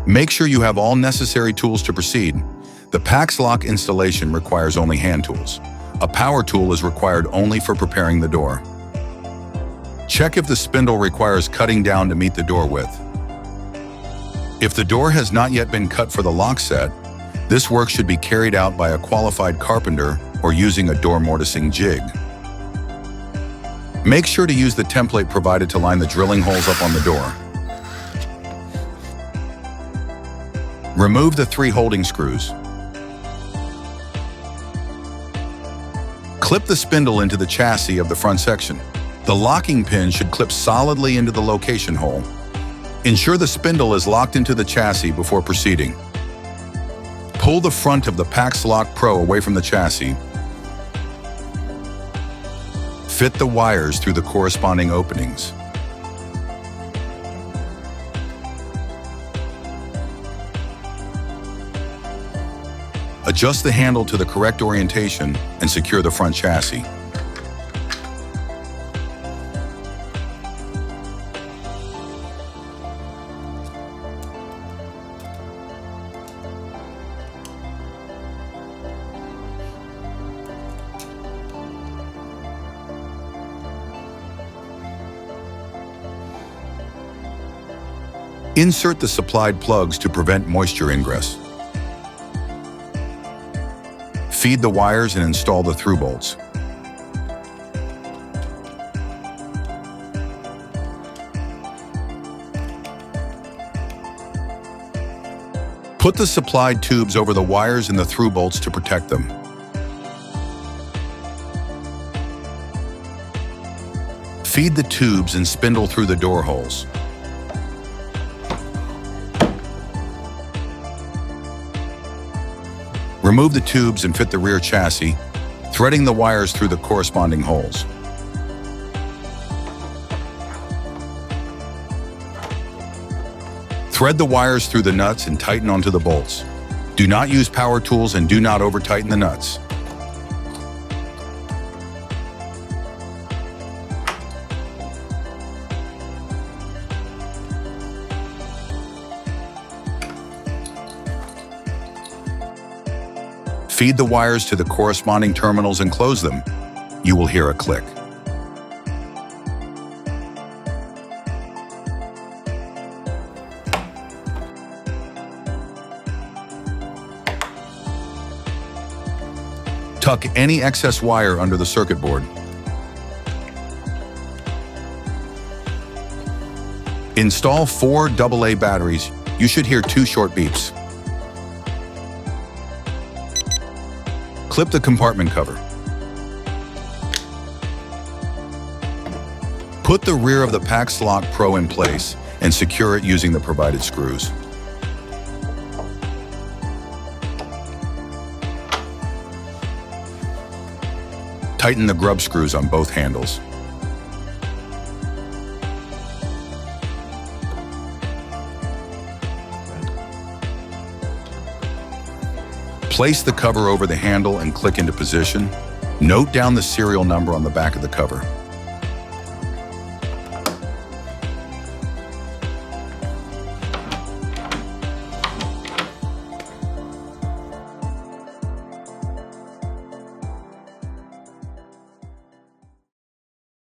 Make sure you have all necessary tools to proceed. The PaxLock installation requires only hand tools. A power tool is required only for preparing the door. Check if the spindle requires cutting down to meet the door width. If the door has not yet been cut for the lock set, this work should be carried out by a qualified carpenter or using a door mortising jig. Make sure to use the template provided to line the drilling holes up on the door. Remove the 3 holding screws. Clip the spindle into the chassis of the front section. The locking pin should clip solidly into the location hole. Ensure the spindle is locked into the chassis before proceeding. Pull the front of the PaxLock Pro away from the chassis. Fit the wires through the corresponding openings. Adjust the handle to the correct orientation and secure the front chassis. Insert the supplied plugs to prevent moisture ingress. Feed the wires and install the through bolts. Put the supplied tubes over the wires and the through bolts to protect them. Feed the tubes and spindle through the door holes. Remove the tubes and fit the rear chassis, threading the wires through the corresponding holes. Thread the wires through the nuts and tighten onto the bolts. Do not use power tools and do not over-tighten the nuts. Feed the wires to the corresponding terminals and close them. You will hear a click. Tuck any excess wire under the circuit board. Install 4 AA batteries. You should hear 2 short beeps. Clip the compartment cover. Put the rear of the PaxLock Pro in place and secure it using the provided screws. Tighten the grub screws on both handles. Place the cover over the handle and click into position. Note down the serial number on the back of the cover.